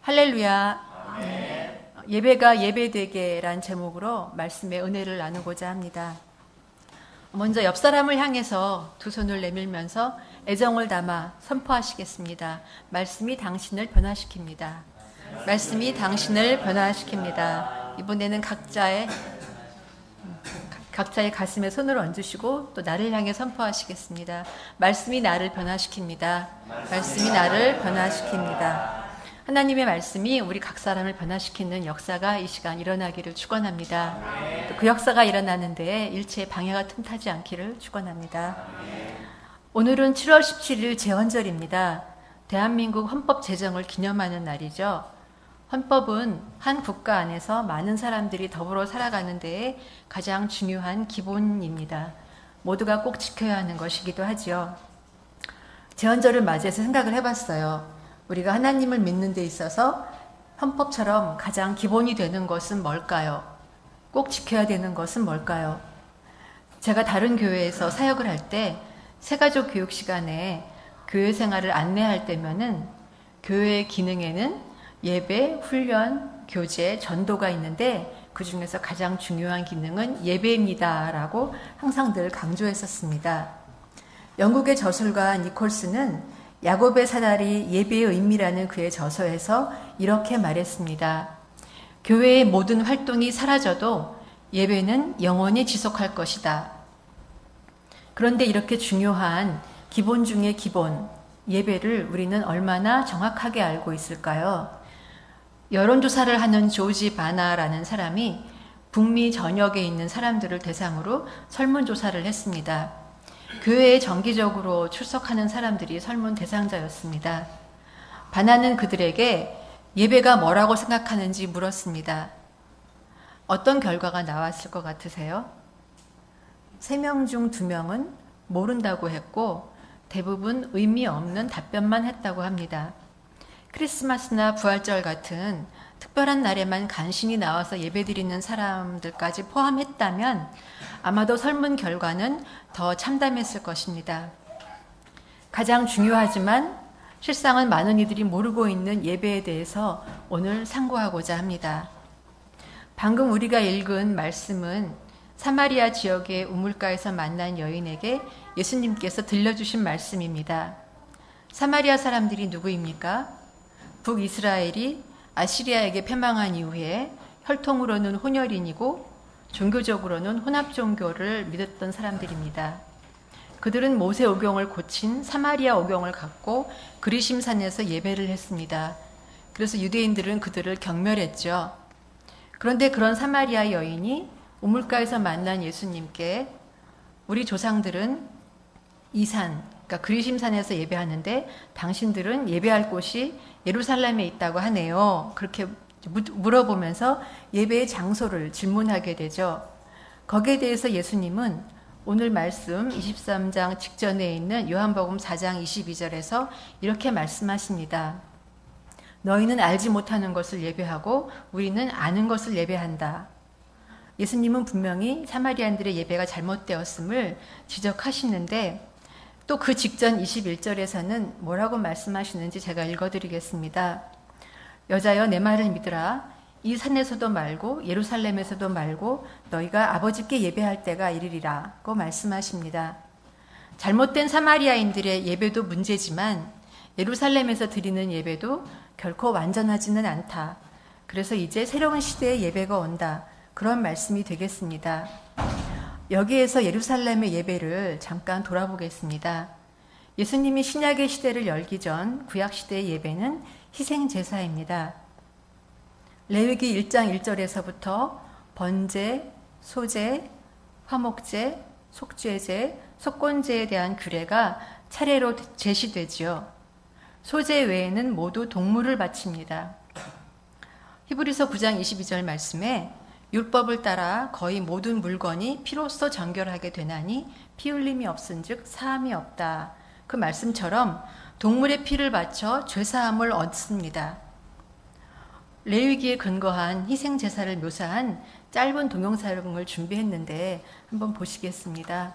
할렐루야. 예배가 예배되게란 제목으로 말씀의 은혜를 나누고자 합니다. 먼저 옆 사람을 향해서 두 손을 내밀면서 애정을 담아 선포하시겠습니다. 말씀이 당신을 변화시킵니다. 말씀이 당신을 변화시킵니다. 이번에는 각자의 가슴에 손을 얹으시고 또 나를 향해 선포하시겠습니다. 말씀이 나를 변화시킵니다. 말씀이 나를 변화시킵니다. 하나님의 말씀이 우리 각 사람을 변화시키는 역사가 이 시간 일어나기를 축원합니다. 또 그 역사가 일어나는 데에 일체의 방해가 틈타지 않기를 축원합니다. 오늘은 7월 17일 제헌절입니다. 대한민국 헌법 제정을 기념하는 날이죠. 헌법은 한 국가 안에서 많은 사람들이 더불어 살아가는 데에 가장 중요한 기본입니다. 모두가 꼭 지켜야 하는 것이기도 하지요. 제헌절을 맞이해서 생각을 해봤어요. 우리가 하나님을 믿는 데 있어서 헌법처럼 가장 기본이 되는 것은 뭘까요? 꼭 지켜야 되는 것은 뭘까요? 제가 다른 교회에서 사역을 할 때 새가족 교육 시간에 교회 생활을 안내할 때면은 교회의 기능에는 예배, 훈련, 교제, 전도가 있는데 그 중에서 가장 중요한 기능은 예배입니다 라고 항상 늘 강조했었습니다. 영국의 저술가 니콜스는 야곱의 사다리 예배의 의미라는 그의 저서에서 이렇게 말했습니다. 교회의 모든 활동이 사라져도 예배는 영원히 지속할 것이다. 그런데 이렇게 중요한 기본 중의 기본, 예배를 우리는 얼마나 정확하게 알고 있을까요? 여론조사를 하는 조지 바나라는 사람이 북미 전역에 있는 사람들을 대상으로 설문조사를 했습니다. 교회에 정기적으로 출석하는 사람들이 설문 대상자였습니다. 바나는 그들에게 예배가 뭐라고 생각하는지 물었습니다. 어떤 결과가 나왔을 것 같으세요? 3명 중 2명은 모른다고 했고 대부분 의미 없는 답변만 했다고 합니다. 크리스마스나 부활절 같은 특별한 날에만 간신히 나와서 예배드리는 사람들까지 포함했다면 아마도 설문 결과는 더 참담했을 것입니다. 가장 중요하지만 실상은 많은 이들이 모르고 있는 예배에 대해서 오늘 상고하고자 합니다. 방금 우리가 읽은 말씀은 사마리아 지역의 우물가에서 만난 여인에게 예수님께서 들려주신 말씀입니다. 사마리아 사람들이 누구입니까? 북이스라엘이 아시리아에게 패망한 이후에 혈통으로는 혼혈인이고 종교적으로는 혼합 종교를 믿었던 사람들입니다. 그들은 모세 오경을 고친 사마리아 오경을 갖고 그리심산에서 예배를 했습니다. 그래서 유대인들은 그들을 경멸했죠. 그런데 그런 사마리아 여인이 우물가에서 만난 예수님께 우리 조상들은 이 산, 그러니까 그리심산에서 예배하는데 당신들은 예배할 곳이 예루살렘에 있다고 하네요. 그렇게 물어보면서 예배의 장소를 질문하게 되죠. 거기에 대해서 예수님은 오늘 말씀 23장 직전에 있는 요한복음 4장 22절에서 이렇게 말씀하십니다. 너희는 알지 못하는 것을 예배하고 우리는 아는 것을 예배한다. 예수님은 분명히 사마리안들의 예배가 잘못되었음을 지적하시는데 또 그 직전 21절에서는 뭐라고 말씀하시는지 제가 읽어드리겠습니다. 여자여 내 말을 믿으라. 이 산에서도 말고 예루살렘에서도 말고 너희가 아버지께 예배할 때가 이르리라고 말씀하십니다. 잘못된 사마리아인들의 예배도 문제지만 예루살렘에서 드리는 예배도 결코 완전하지는 않다. 그래서 이제 새로운 시대의 예배가 온다. 그런 말씀이 되겠습니다. 여기에서 예루살렘의 예배를 잠깐 돌아보겠습니다. 예수님이 신약의 시대를 열기 전 구약 시대의 예배는 희생제사입니다. 레위기 1장 1절에서부터 번제, 소제, 화목제, 속죄제, 속건제에 대한 규례가 차례로 제시되지요. 소제 외에는 모두 동물을 바칩니다. 히브리서 9장 22절 말씀에 율법을 따라 거의 모든 물건이 피로써 정결하게 되나니 피 흘림이 없은즉 사함이 없다. 그 말씀처럼 동물의 피를 바쳐 죄사함을 얻습니다. 레위기에 근거한 희생제사를 묘사한 짧은 동영상을 준비했는데 한번 보시겠습니다.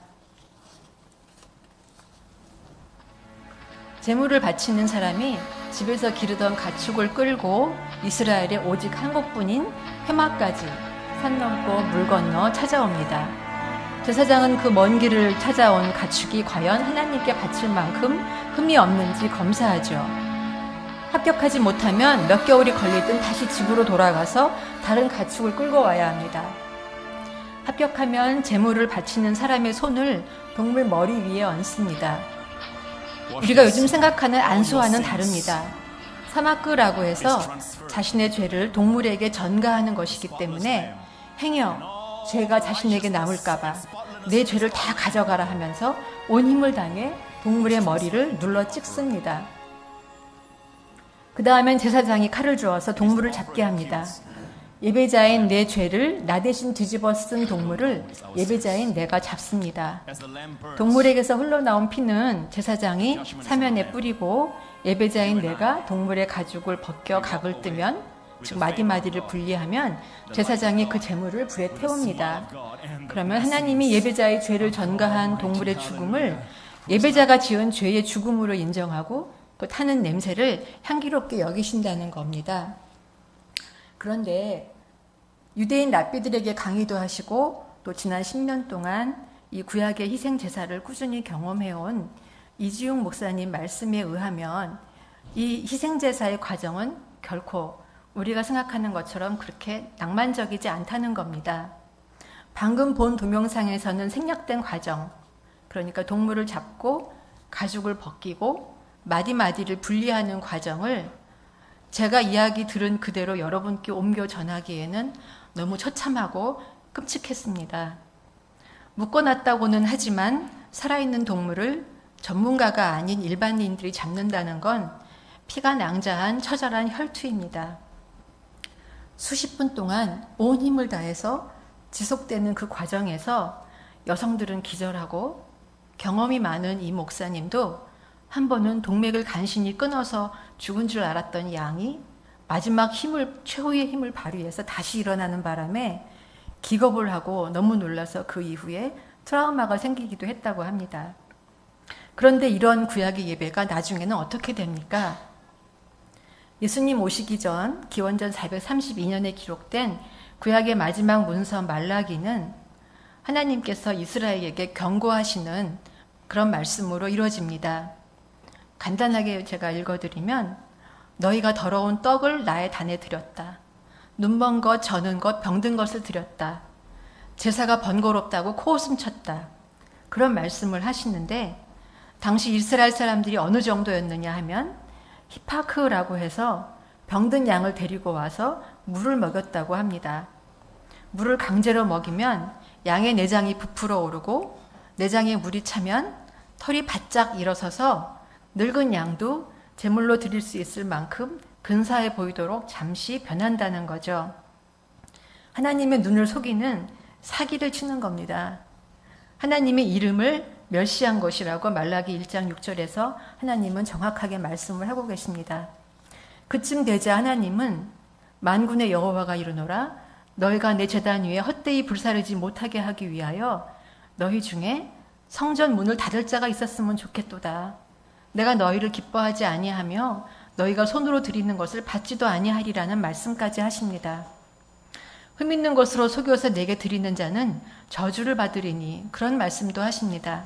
제물을 바치는 사람이 집에서 기르던 가축을 끌고 이스라엘에 오직 한 곳뿐인 회막까지 산 넘고 물 건너 찾아옵니다. 제사장은 그 먼 길을 찾아온 가축이 과연 하나님께 바칠 만큼 흠이 없는지 검사하죠. 합격하지 못하면 몇 개월이 걸리든 다시 집으로 돌아가서 다른 가축을 끌고 와야 합니다. 합격하면 제물을 바치는 사람의 손을 동물 머리 위에 얹습니다. 우리가 요즘 생각하는 안수와는 다릅니다. 사마크라고 해서 자신의 죄를 동물에게 전가하는 것이기 때문에 행여 죄가 자신에게 남을까봐 내 죄를 다 가져가라 하면서 온 힘을 다해 동물의 머리를 눌러 찍습니다. 그 다음엔 제사장이 칼을 주어서 동물을 잡게 합니다. 예배자인 내 죄를 나 대신 뒤집어 쓴 동물을 예배자인 내가 잡습니다. 동물에게서 흘러나온 피는 제사장이 사면에 뿌리고 예배자인 내가 동물의 가죽을 벗겨 각을 뜨면, 즉 마디마디를 분리하면 제사장이 그 제물을 불에 태웁니다. 그러면 하나님이 예배자의 죄를 전가한 동물의 죽음을 예배자가 지은 죄의 죽음으로 인정하고 그 타는 냄새를 향기롭게 여기신다는 겁니다. 그런데 유대인 랍비들에게 강의도 하시고 또 지난 10년 동안 이 구약의 희생 제사를 꾸준히 경험해온 이지용 목사님 말씀에 의하면 이 희생 제사의 과정은 결코 우리가 생각하는 것처럼 그렇게 낭만적이지 않다는 겁니다. 방금 본 동영상에서는 생략된 과정, 그러니까 동물을 잡고 가죽을 벗기고 마디마디를 분리하는 과정을 제가 이야기 들은 그대로 여러분께 옮겨 전하기에는 너무 처참하고 끔찍했습니다. 묶어놨다고는 하지만 살아있는 동물을 전문가가 아닌 일반인들이 잡는다는 건 피가 낭자한 처절한 혈투입니다. 수십 분 동안 온 힘을 다해서 지속되는 그 과정에서 여성들은 기절하고 경험이 많은 이 목사님도 한 번은 동맥을 간신히 끊어서 죽은 줄 알았던 양이 마지막 최후의 힘을 발휘해서 다시 일어나는 바람에 기겁을 하고 너무 놀라서 그 이후에 트라우마가 생기기도 했다고 합니다. 그런데 이런 구약의 예배가 나중에는 어떻게 됩니까? 예수님 오시기 전 기원전 432년에 기록된 구약의 마지막 문서 말라기는 하나님께서 이스라엘에게 경고하시는 그런 말씀으로 이루어집니다. 간단하게 제가 읽어드리면 너희가 더러운 떡을 나의 단에 드렸다. 눈먼 것, 저는 것, 병든 것을 드렸다. 제사가 번거롭다고 코웃음 쳤다. 그런 말씀을 하시는데 당시 이스라엘 사람들이 어느 정도였느냐 하면 히파크라고 해서 병든 양을 데리고 와서 물을 먹였다고 합니다. 물을 강제로 먹이면 양의 내장이 부풀어 오르고 내장에 물이 차면 털이 바짝 일어서서 늙은 양도 제물로 드릴 수 있을 만큼 근사해 보이도록 잠시 변한다는 거죠. 하나님의 눈을 속이는 사기를 치는 겁니다. 하나님의 이름을 멸시한 것이라고 말라기 1장 6절에서 하나님은 정확하게 말씀을 하고 계십니다. 그쯤 되자 하나님은 만군의 여호와가 이르노라 너희가 내 제단 위에 헛되이 불사르지 못하게 하기 위하여 너희 중에 성전 문을 닫을 자가 있었으면 좋겠도다. 내가 너희를 기뻐하지 아니하며 너희가 손으로 드리는 것을 받지도 아니하리라는 말씀까지 하십니다. 흠 있는 것으로 속여서 내게 드리는 자는 저주를 받으리니 그런 말씀도 하십니다.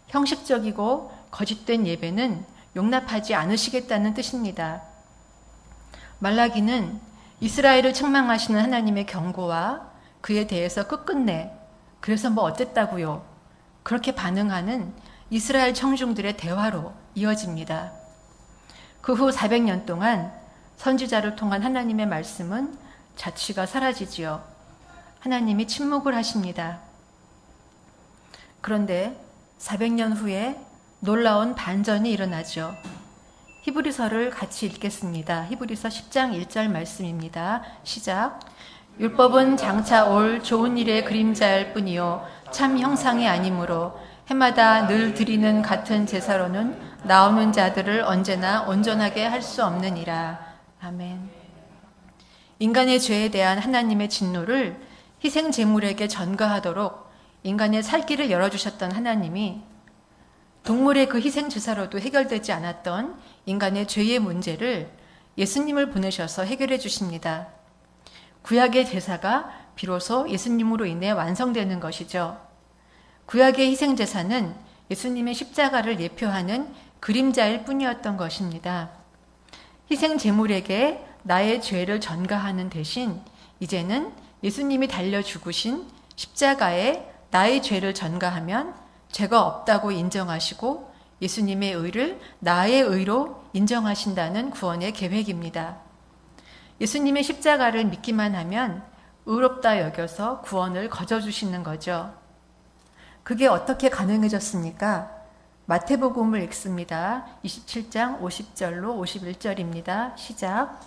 형식적이고 거짓된 예배는 용납하지 않으시겠다는 뜻입니다. 말라기는 이스라엘을 책망하시는 하나님의 경고와 그에 대해서 끝끝내 그래서 뭐 어땠다고요? 그렇게 반응하는 이스라엘 청중들의 대화로 이어집니다. 그 후 400년 동안 선지자를 통한 하나님의 말씀은 자취가 사라지지요. 하나님이 침묵을 하십니다. 그런데 400년 후에 놀라운 반전이 일어나죠. 히브리서를 같이 읽겠습니다. 히브리서 10장 1절 말씀입니다. 시작. 율법은 장차 올 좋은 일의 그림자일 뿐이요 참 형상이 아니므로 해마다 늘 드리는 같은 제사로는 나오는 자들을 언제나 온전하게 할 수 없느니라. 아멘. 인간의 죄에 대한 하나님의 진노를 희생 제물에게 전가하도록 인간의 살 길을 열어주셨던 하나님이 동물의 그 희생 제사로도 해결되지 않았던 인간의 죄의 문제를 예수님을 보내셔서 해결해 주십니다. 구약의 제사가 비로소 예수님으로 인해 완성되는 것이죠. 구약의 희생 제사는 예수님의 십자가를 예표하는 그림자일 뿐이었던 것입니다. 희생 제물에게 나의 죄를 전가하는 대신 이제는 예수님이 달려 죽으신 십자가에 나의 죄를 전가하면 죄가 없다고 인정하시고 예수님의 의를 나의 의로 인정하신다는 구원의 계획입니다. 예수님의 십자가를 믿기만 하면 의롭다 여겨서 구원을 거저주시는 거죠. 그게 어떻게 가능해졌습니까? 마태복음을 읽습니다. 27장 50절로 51절입니다. 시작.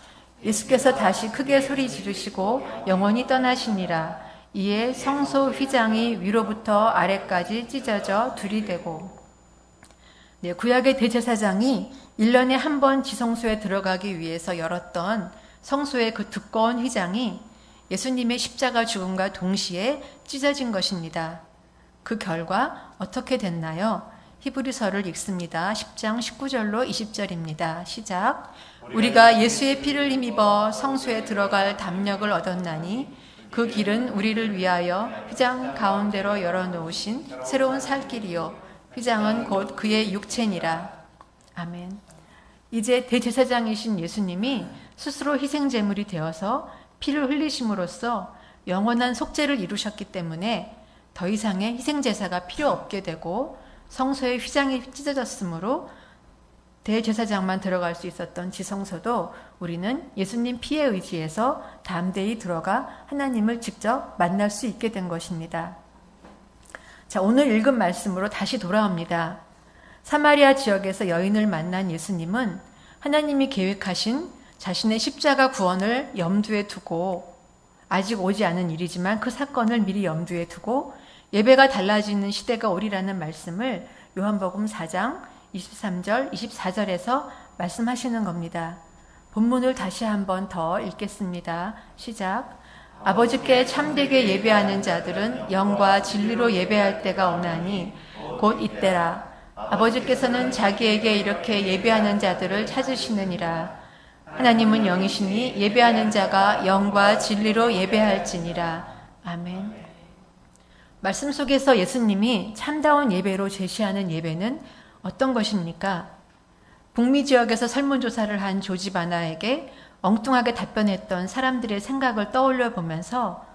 예수께서 다시 크게 소리 지르시고 영원히 떠나시니라. 이에 성소 휘장이 위로부터 아래까지 찢어져 둘이되고. 구약의 대제사장이 1년에 한 번 지성소에 들어가기 위해서 열었던 성소의 그 두꺼운 휘장이 예수님의 십자가 죽음과 동시에 찢어진 것입니다. 그 결과 어떻게 됐나요? 히브리서를 읽습니다. 10장 19절로 20절입니다. 시작. 우리가 예수의 피를 힘입어 성소에 들어갈 담력을 얻었나니 그 길은 우리를 위하여 휘장 가운데로 열어놓으신 새로운 살길이요 휘장은 곧 그의 육체니라. 아멘. 이제 대제사장이신 예수님이 스스로 희생제물이 되어서 피를 흘리심으로써 영원한 속죄를 이루셨기 때문에 더 이상의 희생제사가 필요 없게 되고 성소의 휘장이 찢어졌으므로 대제사장만 들어갈 수 있었던 지성소도 우리는 예수님 피에 의지해서 담대히 들어가 하나님을 직접 만날 수 있게 된 것입니다. 자, 오늘 읽은 말씀으로 다시 돌아옵니다. 사마리아 지역에서 여인을 만난 예수님은 하나님이 계획하신 자신의 십자가 구원을 염두에 두고 아직 오지 않은 일이지만 그 사건을 미리 염두에 두고 예배가 달라지는 시대가 오리라는 말씀을 요한복음 4장 23절, 24절에서 말씀하시는 겁니다. 본문을 다시 한번 더 읽겠습니다. 시작. 아버지께 참되게 예배하는 자들은 영과 진리로 예배할 때가 오나니 곧 이때라. 아버지께서는 자기에게 이렇게 예배하는 자들을 찾으시느니라. 하나님은 영이시니 예배하는 자가 영과 진리로 예배할지니라. 아멘. 말씀 속에서 예수님이 참다운 예배로 제시하는 예배는 어떤 것입니까? 북미 지역에서 설문조사를 한 조지 바나에게 엉뚱하게 답변했던 사람들의 생각을 떠올려 보면서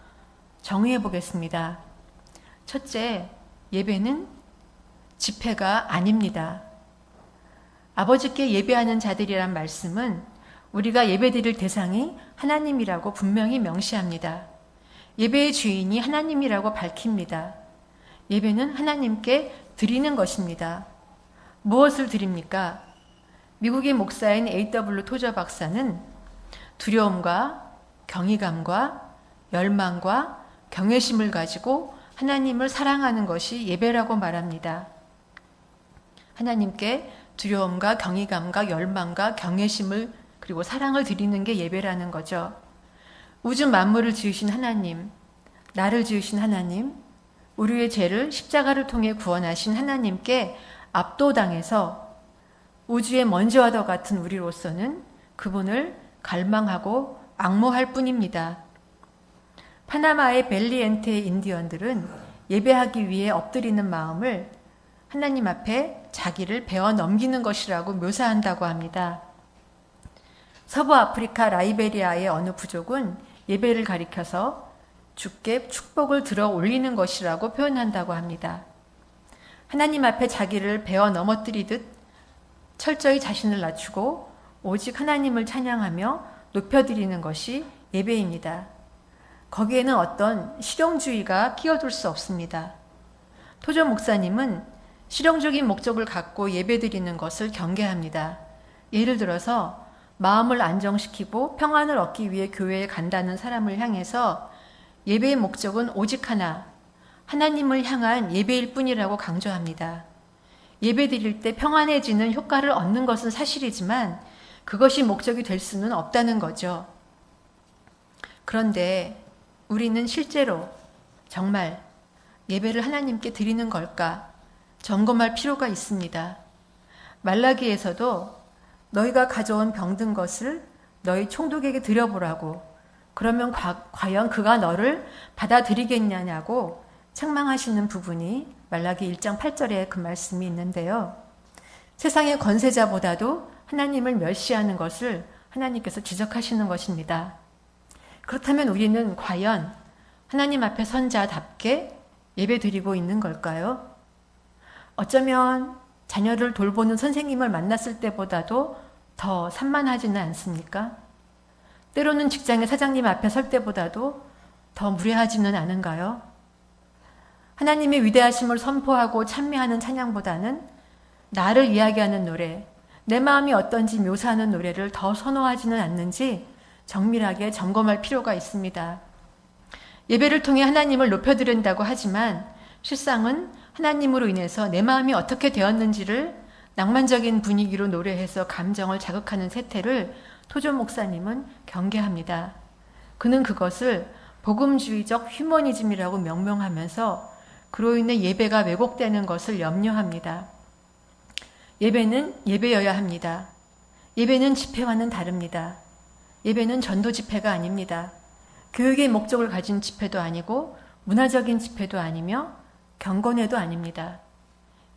정의해 보겠습니다. 첫째, 예배는 집회가 아닙니다. 아버지께 예배하는 자들이란 말씀은 우리가 예배드릴 대상이 하나님이라고 분명히 명시합니다. 예배의 주인이 하나님이라고 밝힙니다. 예배는 하나님께 드리는 것입니다. 무엇을 드립니까? 미국의 목사인 A.W. 토저 박사는 두려움과 경이감과 열망과 경외심을 가지고 하나님을 사랑하는 것이 예배라고 말합니다. 하나님께 두려움과 경이감과 열망과 경외심을 그리고 사랑을 드리는 게 예배라는 거죠. 우주 만물을 지으신 하나님, 나를 지으신 하나님, 우리의 죄를 십자가를 통해 구원하신 하나님께 압도당해서 우주의 먼지와 더 같은 우리로서는 그분을 갈망하고 앙모할 뿐입니다. 파나마의 벨리엔테 인디언들은 예배하기 위해 엎드리는 마음을 하나님 앞에 자기를 베어 넘기는 것이라고 묘사한다고 합니다. 서부 아프리카 라이베리아의 어느 부족은 예배를 가리켜서 주께 축복을 들어 올리는 것이라고 표현한다고 합니다. 하나님 앞에 자기를 베어 넘어뜨리듯 철저히 자신을 낮추고 오직 하나님을 찬양하며 높여드리는 것이 예배입니다. 거기에는 어떤 실용주의가 끼어들 수 없습니다. 토저 목사님은 실용적인 목적을 갖고 예배드리는 것을 경계합니다. 예를 들어서 마음을 안정시키고 평안을 얻기 위해 교회에 간다는 사람을 향해서 예배의 목적은 오직 하나, 하나님을 향한 예배일 뿐이라고 강조합니다. 예배 드릴 때 평안해지는 효과를 얻는 것은 사실이지만 그것이 목적이 될 수는 없다는 거죠. 그런데 우리는 실제로 정말 예배를 하나님께 드리는 걸까? 점검할 필요가 있습니다. 말라기에서도 너희가 가져온 병든 것을 너희 총독에게 드려보라고, 그러면 과연 그가 너를 받아들이겠냐냐고 책망하시는 부분이 말라기 1장 8절에 그 말씀이 있는데요. 세상의 권세자보다도 하나님을 멸시하는 것을 하나님께서 지적하시는 것입니다. 그렇다면 우리는 과연 하나님 앞에 선 자답게 예배드리고 있는 걸까요? 어쩌면 자녀를 돌보는 선생님을 만났을 때보다도 더 산만하지는 않습니까? 때로는 직장의 사장님 앞에 설 때보다도 더 무례하지는 않은가요? 하나님의 위대하심을 선포하고 찬미하는 찬양보다는 나를 이야기하는 노래, 내 마음이 어떤지 묘사하는 노래를 더 선호하지는 않는지 정밀하게 점검할 필요가 있습니다. 예배를 통해 하나님을 높여드린다고 하지만 실상은 하나님으로 인해서 내 마음이 어떻게 되었는지를 낭만적인 분위기로 노래해서 감정을 자극하는 세태를 토조 목사님은 경계합니다. 그는 그것을 복음주의적 휴머니즘이라고 명명하면서 그로 인해 예배가 왜곡되는 것을 염려합니다. 예배는 예배여야 합니다. 예배는 집회와는 다릅니다. 예배는 전도 집회가 아닙니다. 교육의 목적을 가진 집회도 아니고 문화적인 집회도 아니며 경건회도 아닙니다.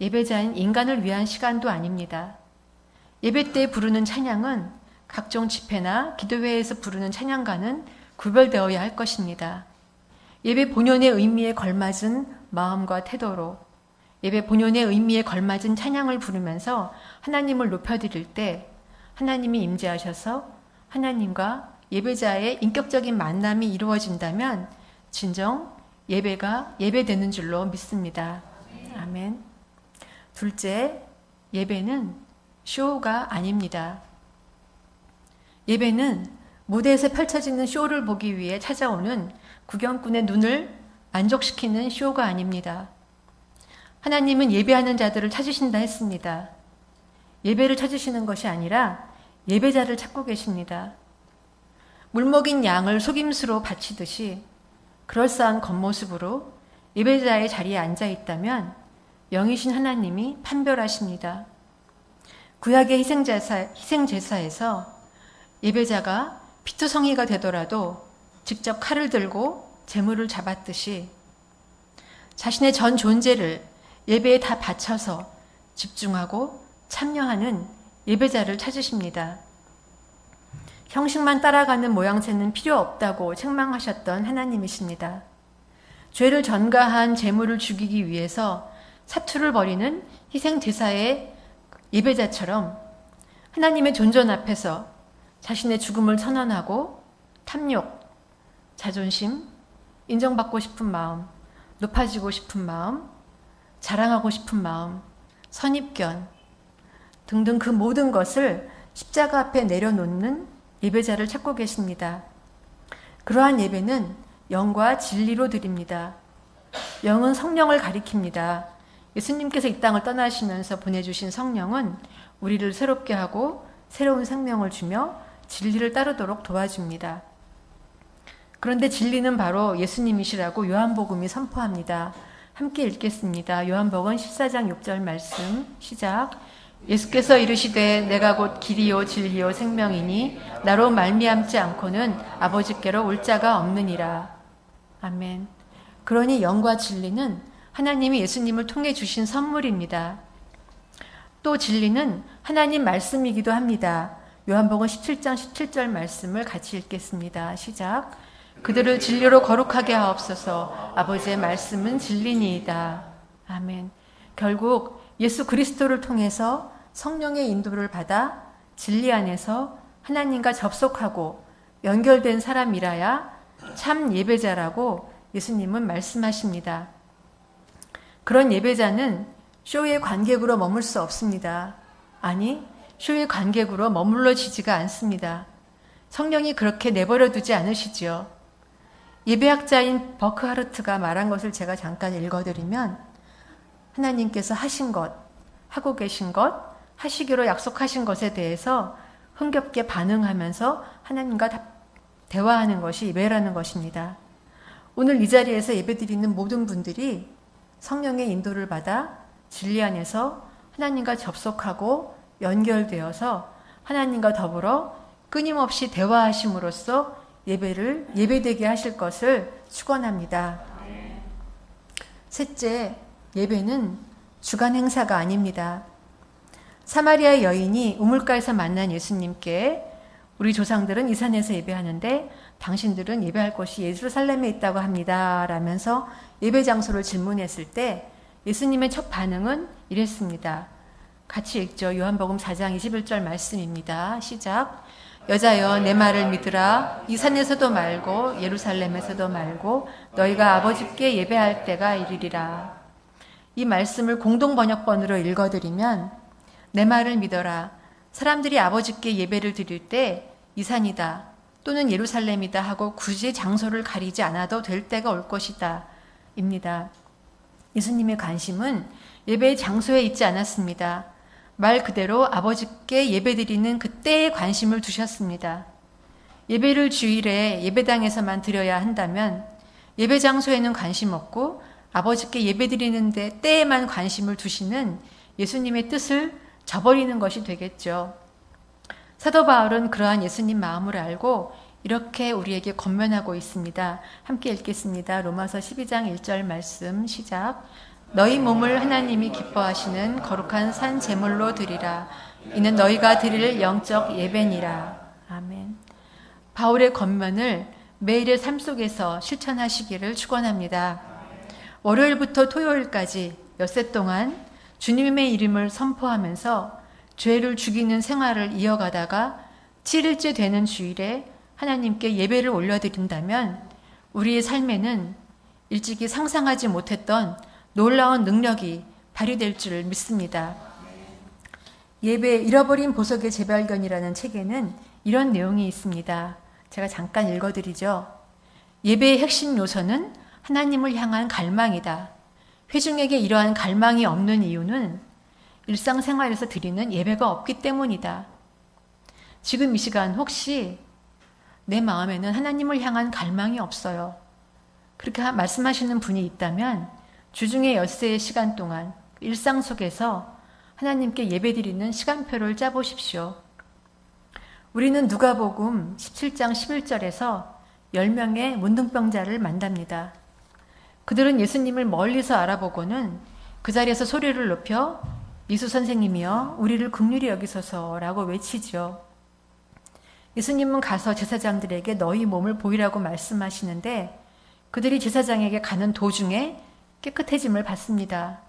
예배자인 인간을 위한 시간도 아닙니다. 예배 때 부르는 찬양은 각종 집회나 기도회에서 부르는 찬양과는 구별되어야 할 것입니다. 예배 본연의 의미에 걸맞은 마음과 태도로 예배 본연의 의미에 걸맞은 찬양을 부르면서 하나님을 높여드릴 때 하나님이 임재하셔서 하나님과 예배자의 인격적인 만남이 이루어진다면 진정 예배가 예배되는 줄로 믿습니다. 아멘. 둘째, 예배는 쇼가 아닙니다. 예배는 무대에서 펼쳐지는 쇼를 보기 위해 찾아오는 구경꾼의 눈을 만족시키는 쇼가 아닙니다. 하나님은 예배하는 자들을 찾으신다 했습니다. 예배를 찾으시는 것이 아니라 예배자를 찾고 계십니다. 물먹인 양을 속임수로 바치듯이 그럴싸한 겉모습으로 예배자의 자리에 앉아 있다면 영이신 하나님이 판별하십니다. 구약의 희생제사에서 예배자가 피투성이가 되더라도 직접 칼을 들고 제물을 잡았듯이 자신의 전 존재를 예배에 다 바쳐서 집중하고 참여하는 예배자를 찾으십니다. 형식만 따라가는 모양새는 필요 없다고 책망하셨던 하나님이십니다. 죄를 전가한 제물을 죽이기 위해서 사투를 벌이는 희생제사의 예배자처럼 하나님의 존전 앞에서 자신의 죽음을 선언하고 탐욕, 자존심, 인정받고 싶은 마음, 높아지고 싶은 마음, 자랑하고 싶은 마음, 선입견 등등 그 모든 것을 십자가 앞에 내려놓는 예배자를 찾고 계십니다. 그러한 예배는 영과 진리로 드립니다. 영은 성령을 가리킵니다. 예수님께서 이 땅을 떠나시면서 보내주신 성령은 우리를 새롭게 하고 새로운 생명을 주며 진리를 따르도록 도와줍니다. 그런데 진리는 바로 예수님이시라고 요한복음이 선포합니다. 함께 읽겠습니다. 요한복음 14장 6절 말씀 시작. 예수께서 이르시되 내가 곧 길이요 진리요 생명이니 나로 말미암지 않고는 아버지께로 올 자가 없느니라. 아멘. 그러니 영과 진리는 하나님이 예수님을 통해 주신 선물입니다. 또 진리는 하나님 말씀이기도 합니다. 요한복음 17장 17절 말씀을 같이 읽겠습니다. 시작. 그들을 진리로 거룩하게 하옵소서. 아버지의 말씀은 진리니이다. 아멘. 결국 예수 그리스도를 통해서 성령의 인도를 받아 진리 안에서 하나님과 접속하고 연결된 사람이라야 참 예배자라고 예수님은 말씀하십니다. 그런 예배자는 쇼의 관객으로 머물 수 없습니다. 아니, 쇼의 관객으로 머물러지지가 않습니다. 성령이 그렇게 내버려 두지 않으시지요. 예배학자인 버크하르트가 말한 것을 제가 잠깐 읽어드리면 하나님께서 하신 것, 하고 계신 것, 하시기로 약속하신 것에 대해서 흥겹게 반응하면서 하나님과 대화하는 것이 예배라는 것입니다. 오늘 이 자리에서 예배드리는 모든 분들이 성령의 인도를 받아 진리 안에서 하나님과 접속하고 연결되어서 하나님과 더불어 끊임없이 대화하심으로써 예배를 예배되게 하실 것을 축원합니다. 셋째, 예배는 주간 행사가 아닙니다. 사마리아 여인이 우물가에서 만난 예수님께 우리 조상들은 이 산에서 예배하는데 당신들은 예배할 곳이 예루살렘에 있다고 합니다. 라면서 예배 장소를 질문했을 때 예수님의 첫 반응은 이랬습니다. 같이 읽죠. 요한복음 4장 21절 말씀입니다. 시작. 여자여 내 말을 믿으라. 이 산에서도 말고 예루살렘에서도 말고 너희가 아버지께 예배할 때가 이르리라. 이 말씀을 공동 번역본으로 읽어드리면 내 말을 믿어라. 사람들이 아버지께 예배를 드릴 때 이 산이다 또는 예루살렘이다 하고 굳이 장소를 가리지 않아도 될 때가 올 것이다 입니다. 예수님의 관심은 예배의 장소에 있지 않았습니다. 말 그대로 아버지께 예배드리는 그때에 관심을 두셨습니다. 예배를 주일에 예배당에서만 드려야 한다면 예배 장소에는 관심 없고 아버지께 예배드리는 때에만 관심을 두시는 예수님의 뜻을 저버리는 것이 되겠죠. 사도 바울은 그러한 예수님 마음을 알고 이렇게 우리에게 권면하고 있습니다. 함께 읽겠습니다. 로마서 12장 1절 말씀 시작. 너희 몸을 하나님이 기뻐하시는 거룩한 산 제물로 드리라. 이는 너희가 드릴 영적 예배니라. 아멘. 바울의 권면을 매일의 삶 속에서 실천하시기를 축원합니다. 월요일부터 토요일까지 엿새 동안 주님의 이름을 선포하면서 죄를 죽이는 생활을 이어가다가 7일째 되는 주일에 하나님께 예배를 올려드린다면 우리의 삶에는 일찍이 상상하지 못했던 놀라운 능력이 발휘될 줄 믿습니다. 예배 잃어버린 보석의 재발견이라는 책에는 이런 내용이 있습니다. 제가 잠깐 읽어드리죠. 예배의 핵심 요소는 하나님을 향한 갈망이다. 회중에게 이러한 갈망이 없는 이유는 일상생활에서 드리는 예배가 없기 때문이다. 지금 이 시간 혹시 내 마음에는 하나님을 향한 갈망이 없어요. 그렇게 말씀하시는 분이 있다면 주중에 엿새의 시간 동안 일상 속에서 하나님께 예배드리는 시간표를 짜보십시오. 우리는 누가복음 17장 11절에서 10명의 문둥병자를 만납니다. 그들은 예수님을 멀리서 알아보고는 그 자리에서 소리를 높여 예수 선생님이여 우리를 긍휼히 여기소서라고 외치죠. 예수님은 가서 제사장들에게 너희 몸을 보이라고 말씀하시는데 그들이 제사장에게 가는 도중에 깨끗해짐을 받습니다.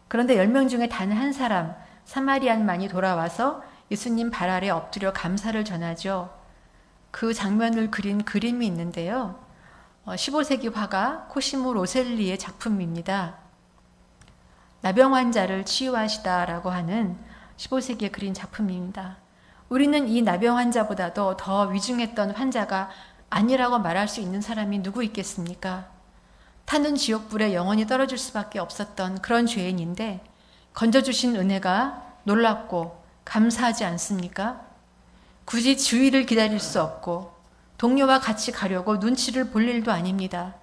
그런데 10명 중에 단 한 사람 사마리안만이 돌아와서 예수님 발 아래 엎드려 감사를 전하죠. 그 장면을 그린 그림이 있는데요. 15세기 화가 코시모 로셀리의 작품입니다. 나병 환자를 치유하시다라고 하는 15세기에 그린 작품입니다. 우리는 이 나병 환자보다도 더 위중했던 환자가 아니라고 말할 수 있는 사람이 누구 있겠습니까? 타는 지옥불에 영원히 떨어질 수밖에 없었던 그런 죄인인데 건져주신 은혜가 놀랍고 감사하지 않습니까? 굳이 주의를 기다릴 수 없고 동료와 같이 가려고 눈치를 볼 일도 아닙니다.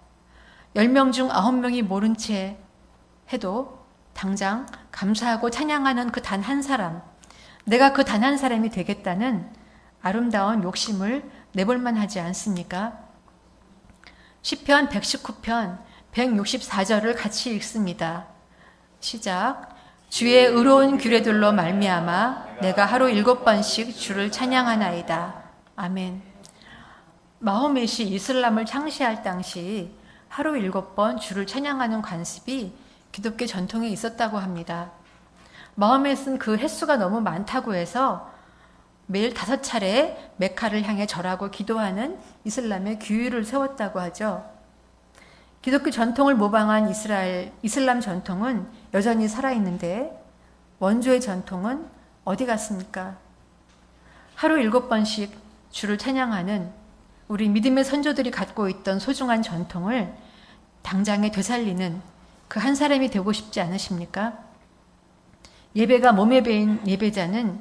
10명 중 9명이 모른 채 해도 당장 감사하고 찬양하는 그 단 한 사람, 내가 그 단 한 사람이 되겠다는 아름다운 욕심을 내볼만 하지 않습니까? 시편 119편 164절을 같이 읽습니다. 시작. 주의 의로운 규례들로 말미암아 내가 하루 7번씩 주를 찬양하나이다. 아멘. 마호멧이 이슬람을 창시할 당시 하루 7번 주를 찬양하는 관습이 기독교 전통에 있었다고 합니다. 마호멧은 그 횟수가 너무 많다고 해서 매일 5차례 메카를 향해 절하고 기도하는 이슬람의 규율을 세웠다고 하죠. 기독교 전통을 모방한 이슬람 전통은 여전히 살아있는데 원조의 전통은 어디 갔습니까? 하루 7번씩 주를 찬양하는 우리 믿음의 선조들이 갖고 있던 소중한 전통을 당장에 되살리는 그 한 사람이 되고 싶지 않으십니까? 예배가 몸에 배인 예배자는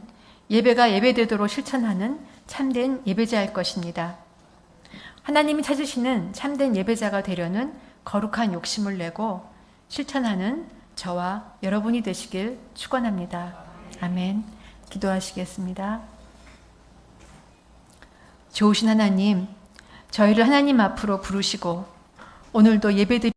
예배가 예배되도록 실천하는 참된 예배자일 것입니다. 하나님이 찾으시는 참된 예배자가 되려는 거룩한 욕심을 내고 실천하는 저와 여러분이 되시길 축원합니다. 아멘. 기도하시겠습니다. 좋으신 하나님, 저희를 하나님 앞으로 부르시고 오늘도 예배드리